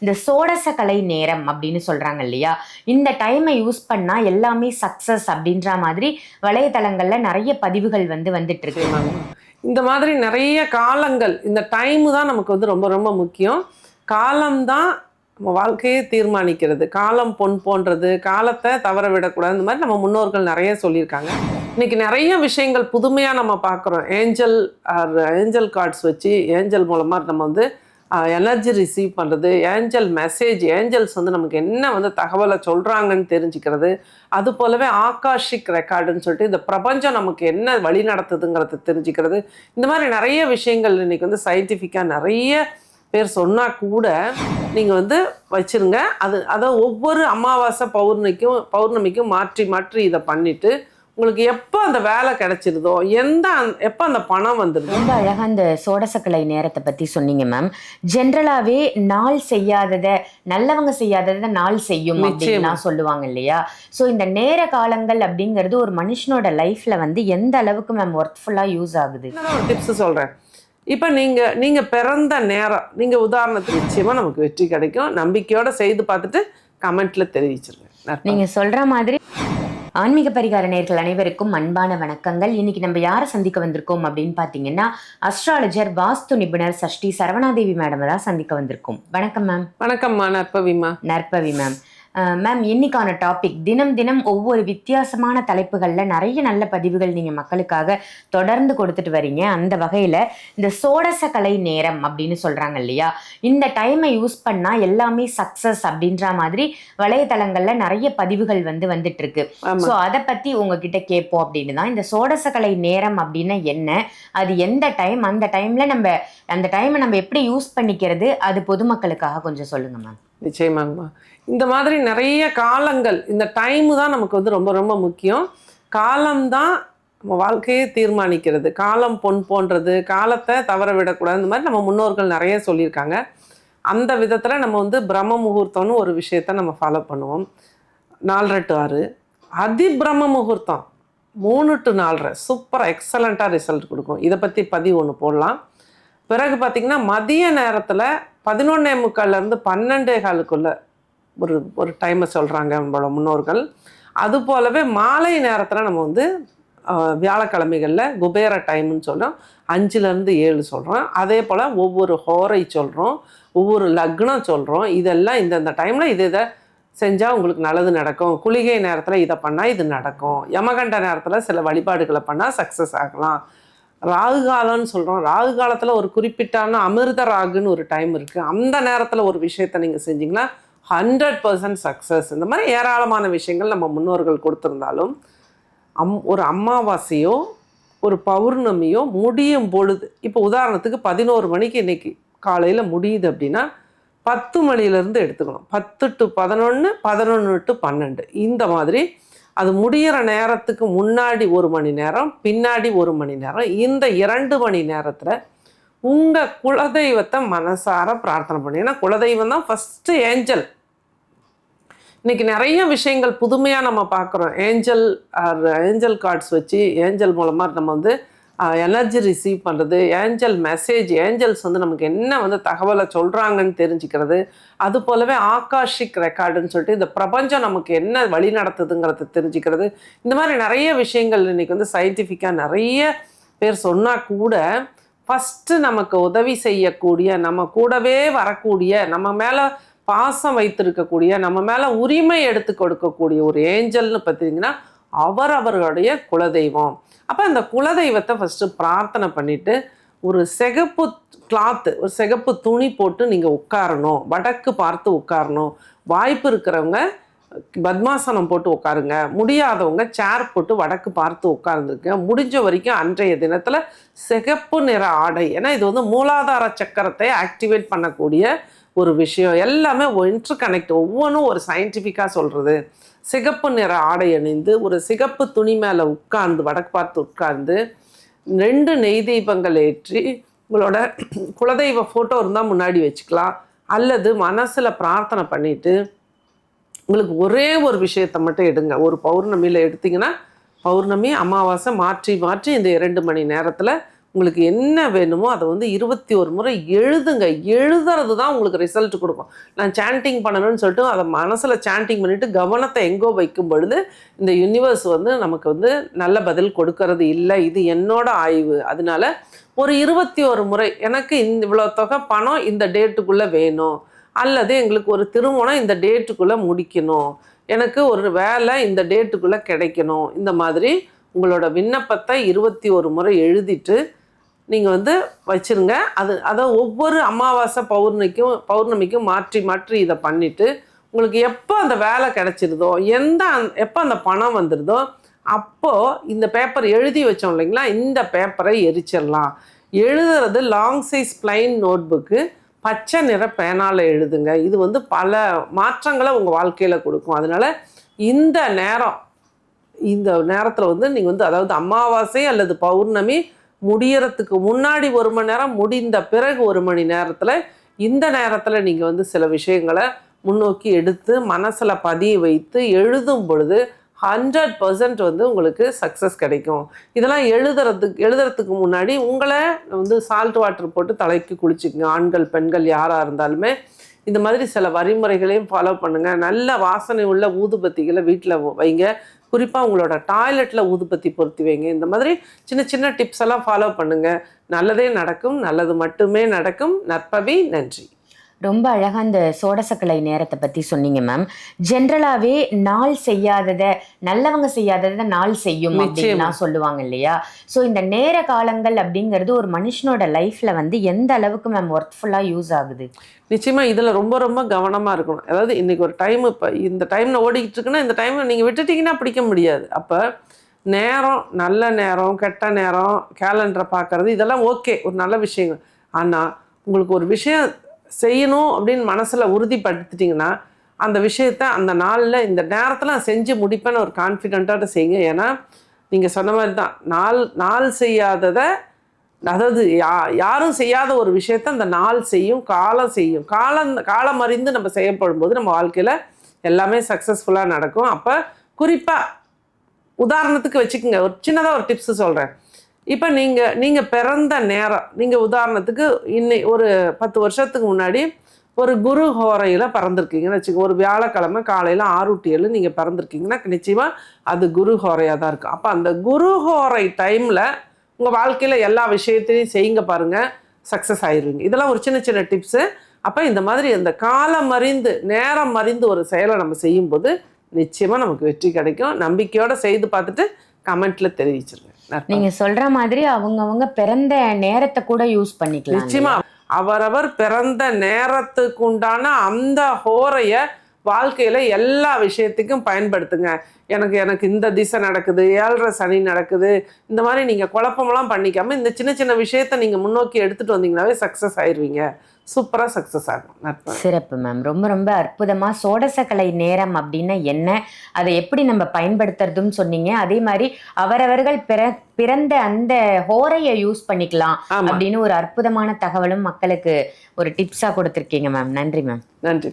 இந்த சோடசக்கலை நேரம் அப்படின்னு சொல்றாங்க இல்லையா? இந்த டைமை யூஸ் பண்ணா எல்லாமே சக்சஸ் அப்படின்ற மாதிரி வலைத்தளங்கள்ல நிறைய பதிவுகள் வந்துட்டு இருக்கு. இந்த மாதிரி நிறைய காலங்கள், இந்த டைமு தான் நமக்கு வந்து ரொம்ப ரொம்ப முக்கியம். காலம்தான் நம்ம வாழ்க்கையை தீர்மானிக்கிறது. காலம் பொன் போன்றது, காலத்தை தவற விடக்கூடாது. இந்த மாதிரி நம்ம முன்னோர்கள் நிறைய சொல்லியிருக்காங்க. இன்னைக்கு நிறைய விஷயங்கள் புதுமையாக நம்ம பார்க்குறோம். ஏஞ்சல் கார்ட்ஸ் வச்சு ஏஞ்சல் மூலமாக நம்ம வந்து எனர்ஜி ரிசீவ் பண்ணுறது, ஏஞ்சல் மெசேஜ், ஏஞ்சல்ஸ் வந்து நமக்கு என்ன வந்து தகவலை சொல்கிறாங்கன்னு தெரிஞ்சுக்கிறது. அது போலவே ஆகாஷிக் ரெக்கார்டுன்னு சொல்லிட்டு இந்த பிரபஞ்சம் நமக்கு என்ன வழி நடத்துதுங்கிறத தெரிஞ்சுக்கிறது. இந்த மாதிரி நிறைய விஷயங்கள் இன்றைக்கி வந்து சயின்டிஃபிக்காக நிறைய பேர் சொன்னால் கூட நீங்கள் வந்து வச்சுருங்க. அதை ஒவ்வொரு அமாவாசை பௌர்ணமிக்கும் மாற்றி மாற்றி இதை பண்ணிவிட்டு உங்களுக்கு எப்போ அந்த வேலை கிடைச்சிருதோ, எப்போ அந்த பணம் வந்துடுதோ. ரொம்ப அழகாக அந்த சோடசக்கலை நேரத்தை பற்றி சொன்னீங்க மேம். ஜென்ரலாகவே நாள் செய்யாததை நல்லவங்க செய்யாததை நாள் செய்யும் அப்படின்னா சொல்லுவாங்க இல்லையா? ஸோ இந்த நேர காலங்கள் அப்படிங்கிறது ஒரு மனுஷனோட லைஃப்பில் வந்து எந்த அளவுக்கு மேம் ஒர்த்ஃபுல்லாக யூஸ் ஆகுது? ஒரு டிப்ஸ் சொல்கிறேன். இப்போ நீங்கள் பிறந்த நேரம், நீங்கள் உதாரணத்துக்கு நிச்சயமாக நமக்கு வெற்றி கிடைக்கும். நம்பிக்கையோடு செய்து பார்த்துட்டு கமெண்ட்டில் தெரிவிச்சிருங்க. நீங்கள் சொல்கிற மாதிரி ஆன்மீக பரிகார நேயர்கள் அனைவருக்கும் அன்பான வணக்கங்கள். இன்னைக்கு நம்ம யாரை சந்திக்க வந்திருக்கோம் அப்படின்னு பார்த்தீங்கன்னா, அஸ்ட்ராலஜர், வாஸ்து நிபுணர் சஷ்டி சரவணாதேவி மேடம் தான் சந்திக்க வந்திருக்கோம். வணக்கம் மேம். வணக்கம்மா. நற்பவி மேம். மேம், இன்னைக்கான டாபிக் தினம் தினம் ஒவ்வொரு வித்தியாசமான தலைப்புகளில் நிறைய நல்ல பதிவுகள் நீங்கள் மக்களுக்காக தொடர்ந்து கொடுத்துட்டு வரீங்க. அந்த வகையில் இந்த சோடசக்கலை நேரம் அப்படின்னு சொல்கிறாங்க இல்லையா? இந்த டைமை யூஸ் பண்ணால் எல்லாமே சக்ஸஸ் அப்படின்ற மாதிரி வலைத்தளங்களில் நிறைய பதிவுகள் வந்துட்டு இருக்கு. ஸோ அதை பற்றி உங்ககிட்ட கேட்போம் அப்படின்னு தான். இந்த சோடசக்கலை நேரம் அப்படின்னா என்ன, அது எந்த டைம், அந்த டைமில் அந்த டைமை நம்ம எப்படி யூஸ் பண்ணிக்கிறது, அது பொதுமக்களுக்காக கொஞ்சம் சொல்லுங்கள் மேம். நிச்சயமாங்கம்மா. இந்த மாதிரி நிறைய காலங்கள், இந்த டைமு தான் நமக்கு வந்து ரொம்ப ரொம்ப முக்கியம். காலம்தான் நம்ம வாழ்க்கையை தீர்மானிக்கிறது. காலம் பொன் போன்றது, காலத்தை தவற விடக்கூடாது. இந்த மாதிரி நம்ம முன்னோர்கள் நிறைய சொல்லியிருக்காங்க. அந்த விதத்தில் நம்ம வந்து பிரம்ம முகூர்த்தம்னு ஒரு விஷயத்தை நம்ம ஃபாலோ பண்ணுவோம். 4:30 to 6. பிரம்ம முகூர்த்தம் 3 to 4:30 சூப்பராக எக்ஸலண்ட்டாக ரிசல்ட் கொடுக்கும். இதை பற்றி பதிவு ஒன்று போடலாம். பிறகு பார்த்திங்கன்னா மதிய நேரத்தில் 11:45 12:15 ஒரு டைமை சொல்கிறாங்க நம்மளோட முன்னோர்கள். அது போலவே மாலை நேரத்தில் நம்ம வந்து வியாழக்கிழமைகளில் குபேர டைம்னு சொல்கிறோம். 5-7 சொல்கிறோம். அதே போல் ஒவ்வொரு ஹோரை சொல்கிறோம், ஒவ்வொரு லக்னம் சொல்கிறோம். இதெல்லாம் இந்தந்த டைமில் இதை செஞ்சால் உங்களுக்கு நல்லது நடக்கும். குளிகை நேரத்தில் இதை பண்ணால் இது நடக்கும். யமகண்ட நேரத்தில் சில வழிபாடுகளை பண்ணால் சக்ஸஸ் ஆகலாம். ராகு காலம்னு சொல்கிறோம். ராகு காலத்தில் ஒரு குறிப்பிட்டான அமிர்த ராகுன்னு ஒரு டைம் இருக்குது. அந்த நேரத்தில் ஒரு விஷயத்தை நீங்கள் செஞ்சிங்கன்னா 100% சக்ஸஸ். இந்த மாதிரி ஏராளமான விஷயங்கள் நம்ம முன்னோர்கள் கொடுத்துருந்தாலும் ஒரு அமாவாசையோ ஒரு பௌர்ணமியோ முடியும் பொழுது, இப்போ உதாரணத்துக்கு 11 மணிக்கு இன்றைக்கி காலையில் முடியுது அப்படின்னா 10 மணிலேருந்து எடுத்துக்கணும். 10 to 11, 11 to 12 இந்த மாதிரி. அது முடிகிற நேரத்துக்கு முன்னாடி 1 மணி நேரம், பின்னாடி 1 மணி நேரம், இந்த 2 மணி நேரத்தில் உங்கள் குலதெய்வத்தை மனசார பிரார்த்தனை பண்ணி. ஏன்னா குலதெய்வம் தான் ஃபஸ்ட்டு ஏஞ்சல். இன்றைக்கி நிறைய விஷயங்கள் புதுமையாக நம்ம பார்க்குறோம். ஏஞ்சல் கார்ட்ஸ் வச்சு ஏஞ்சல் மூலமாக நம்ம வந்து எனர்ஜி ரிசீவ் பண்ணுறது, ஏஞ்சல் மெசேஜ், ஏஞ்சல்ஸ் வந்து நமக்கு என்ன வந்து தகவலை சொல்கிறாங்கன்னு தெரிஞ்சுக்கிறது. அது போலவே ஆகாஷிக் ரெக்கார்டுன்னு சொல்லிட்டு இந்த பிரபஞ்சம் நமக்கு என்ன வழி நடத்துதுங்கிறத தெரிஞ்சுக்கிறது. இந்த மாதிரி நிறைய விஷயங்கள் இன்றைக்கி வந்து சயின்டிஃபிக்காக நிறைய பேர் சொன்னால் கூட ஃபஸ்ட்டு நமக்கு உதவி செய்யக்கூடிய, நம்ம கூடவே வரக்கூடிய, நம்ம மேலே பாசம் வைத்திருக்கக்கூடிய, நம்ம மேலே உரிமை எடுத்து கொடுக்கக்கூடிய ஒரு ஏஞ்சல்னு பார்த்தீங்கன்னா அவர்களுடைய குலதெய்வம். அப்போ அந்த குலதெய்வத்தை ஃபஸ்ட்டு பிரார்த்தனை பண்ணிவிட்டு ஒரு சிகப்பு கிளாத்து, ஒரு சிகப்பு துணி போட்டு நீங்கள் உட்காரணும். வடக்கு பார்த்து உட்காரணும். வாய்ப்பு இருக்கிறவங்க பத்மாசனம் போட்டு உட்காருங்க. முடியாதவங்க சேர் போட்டு வடக்கு பார்த்து உட்கார்ந்துருங்க. முடிஞ்ச வரைக்கும் அன்றைய தினத்தில் சிகப்பு நிற ஆடை, ஏன்னா இது வந்து மூலாதார சக்கரத்தை ஆக்டிவேட் பண்ணக்கூடிய ஒரு விஷயம். எல்லாமே இன்டர் கனெக்ட், ஒவ்வொன்றும் ஒரு சயின்டிஃபிக்காக சொல்கிறது. சிகப்பு நிற ஆடை அணிந்து ஒரு சிகப்பு துணி மேலே உட்கார்ந்து வடக்கு பார்த்து உட்கார்ந்து 2 நெய் தீபங்கள் ஏற்றி உங்களோட குலதெய்வ ஃபோட்டோ இருந்தால் முன்னாடி வச்சுக்கலாம். அல்லது மனசில் பிரார்த்தனை பண்ணிவிட்டு உங்களுக்கு ஒரே ஒரு விஷயத்தை மட்டும் எடுங்க. ஒரு பௌர்ணமியில் எடுத்திங்கன்னா பௌர்ணமி அமாவாசை மாற்றி மாற்றி இந்த 2 மணி நேரத்தில் உங்களுக்கு என்ன வேணுமோ அதை வந்து 21 முறை எழுதுங்க. எழுதுறது தான் உங்களுக்கு ரிசல்ட் கொடுக்கும். நான் சாண்டிங் பண்ணணும்னு சொல்லிட்டு அதை மனசில் சாண்டிங் பண்ணிவிட்டு கவனத்தை எங்கோ வைக்கும் பொழுது இந்த யூனிவர்ஸ் வந்து நமக்கு வந்து நல்ல பதில் கொடுக்கறது இல்லை. இது என்னோட ஆய்வு. அதனால ஒரு 21 முறை எனக்கு இவ்வளோ தொகை பணம் இந்த டேட்டுக்குள்ளே வேணும், அல்லது எங்களுக்கு ஒரு திருமணம் இந்த டேட்டுக்குள்ளே முடிக்கணும், எனக்கு ஒரு வேலை இந்த டேட்டுக்குள்ளே கிடைக்கணும், இந்த மாதிரி உங்களோட விண்ணப்பத்தை 21 முறை எழுதிட்டு நீங்கள் வந்து வச்சுருங்க. அதை ஒவ்வொரு அமாவாசை பௌர்ணமிக்கும் மாற்றி மாற்றி இதை பண்ணிவிட்டு உங்களுக்கு எப்போ அந்த வேலை கிடைச்சிருதோ, எப்போ அந்த பணம் வந்துடுதோ அப்போது இந்த பேப்பர் எழுதி வச்சோம் இல்லைங்களா, இந்த பேப்பரை எரிச்சிடலாம். எழுதுறது லாங் சைஸ் பிளைன் நோட்புக்கு பச்சை நிற பேனால் எழுதுங்க. இது வந்து பல மாற்றங்களை உங்கள் வாழ்க்கையில் கொடுக்கும். அதனால் இந்த நேரத்தில் வந்து நீங்கள் வந்து அதாவது அமாவாசை அல்லது பௌர்ணமி முடியறதுக்கு முன்னாடி 1 மணி நேரம், முடிந்த பிறகு 1 மணி நேரத்தில், இந்த நேரத்தில் நீங்கள் வந்து சில விஷயங்களை முன்னோக்கி எடுத்து மனசில் பதிய வைத்து எழுதும் பொழுது 100% வந்து உங்களுக்கு சக்ஸஸ் கிடைக்கும். இதெல்லாம் எழுதுறதுக்கு முன்னாடி உங்களை வந்து சால்ட் வாட்டர் போட்டு தலைக்கு குளிச்சுக்குங்க. ஆண்கள் பெண்கள் யாராக இருந்தாலுமே இந்த மாதிரி சில வழிமுறைகளையும் ஃபாலோ பண்ணுங்கள். நல்ல வாசனை உள்ள ஊதுபத்திகளை வீட்டில் வைங்க. குறிப்பாக உங்களோட டாய்லெட்டில் ஊதுபத்தி பொருத்தி வைங்க. இந்த மாதிரி சின்ன சின்ன டிப்ஸ் எல்லாம் ஃபாலோ பண்ணுங்கள். நல்லதே நடக்கும், நல்லது மட்டுமே நடக்கும். நற்பவி. நன்றி. ரொம்ப அழகாக அந்த சோடசக்கலை நேரத்தை பற்றி சொன்னீங்க மேம். ஜென்ரலாகவே நாள் செய்யாததை நல்லவங்க செய்யாததை நாள் செய்யும் அப்படின்லாம் சொல்லுவாங்க இல்லையா? ஸோ இந்த நேர காலங்கள் அப்படிங்கிறது ஒரு மனுஷனோட லைஃப்பில் வந்து எந்த அளவுக்கு மேம் ஒர்த்ஃபுல்லாக யூஸ் ஆகுது? நிச்சயமாக இதில் ரொம்ப ரொம்ப கவனமாக இருக்கணும். அதாவது இன்றைக்கி ஒரு டைம், இப்போ இந்த டைமில் ஓடிக்கிட்டு இருக்குன்னா இந்த டைமை நீங்கள் விட்டுட்டிங்கன்னா பிடிக்க முடியாது. அப்போ நேரம், நல்ல நேரம், கெட்ட நேரம், கேலண்டரை பார்க்குறது இதெல்லாம் ஓகே, ஒரு நல்ல விஷயங்கள். ஆனால் உங்களுக்கு ஒரு விஷயம் செய்யணும் அப்படின்னு மனசில் உறுதிப்படுத்திட்டிங்கன்னா அந்த விஷயத்த அந்த நாளில் இந்த நேரத்தில் நான் செஞ்சு முடிப்பேன்னு ஒரு கான்ஃபிடென்ட்டாக செய்யுங்க. ஏன்னா நீங்கள் சொன்ன மாதிரி தான் நாள் செய்யாததை, அதாவது யாரும் செய்யாத ஒரு விஷயத்த அந்த நாள் செய்யும், காலம் செய்யும். காலம் அறிந்து நம்ம செய்யப்படும் போது நம்ம வாழ்க்கையில் எல்லாமே சக்ஸஸ்ஃபுல்லாக நடக்கும். அப்போ குறிப்பாக உதாரணத்துக்கு வச்சுக்கோங்க, ஒரு சின்னதாக ஒரு டிப்ஸு சொல்கிறேன். இப்போ நீங்கள் பிறந்த நேரம், நீங்கள் உதாரணத்துக்கு ஒரு 10 வருஷத்துக்கு முன்னாடி ஒரு குரு ஹோரையில் பிறந்திருக்கீங்கன்னு வச்சுக்கோங்க. ஒரு வியாழக்கிழமை காலையில் 6 to 7 நீங்கள் பிறந்திருக்கீங்கன்னா நிச்சயமாக அது குரு ஹோரையாக தான் இருக்கும். அப்போ அந்த குரு ஹோரை டைமில் உங்கள் வாழ்க்கையில் எல்லா விஷயத்தையும் செய்யுங்க பாருங்கள், சக்ஸஸ் ஆயிடுவீங்க. இதெல்லாம் ஒரு சின்ன சின்ன டிப்ஸு. அப்போ இந்த மாதிரி இந்த காலம் அறிந்து நேரம் அறிந்து ஒரு செயலை நம்ம செய்யும்போது நிச்சயமாக நமக்கு வெற்றி கிடைக்கும். நம்பிக்கையோடு செய்து பார்த்துட்டு கமெண்ட்டில் தெரிவிச்சிருங்க. நீங்கள் சொல்கிற மாதிரி அவங்கவுங்க பிறந்த நேரத்தை கூட யூஸ் பண்ணிக்கலாம். நிச்சயமாக அவரவர் பிறந்த நேரத்துக்கு உண்டான அந்த ஹோரையை வாழ்க்கையில் எல்லா விஷயத்துக்கும் பயன்படுத்துங்க. எனக்கு இந்த திசை நடக்குது, 7.5 சனி நடக்குது, இந்த மாதிரி நீங்கள் குழப்பமெல்லாம் பண்ணிக்காமல் இந்த சின்ன சின்ன விஷயத்த நீங்கள் முன்னோக்கி எடுத்துகிட்டு வந்தீங்கன்னாவே சக்ஸஸ் ஆயிடுவீங்க. சூப்பராக சக்ஸஸ் ஆகும். சிறப்பு மேம். ரொம்ப ரொம்ப அற்புதமாக சோடசக்கலை நேரம் அப்படின்னா என்ன, அதை எப்படி நம்ம பயன்படுத்துறதுன்னு சொன்னீங்க. அதே மாதிரி அவரவர்கள் பிறந்த அந்த ஹோரையை யூஸ் பண்ணிக்கலாம் அப்படின்னு ஒரு அற்புதமான தகவலும் மக்களுக்கு ஒரு டிப்ஸாக கொடுத்துருக்கீங்க மேம். நன்றி மேம். நன்றி.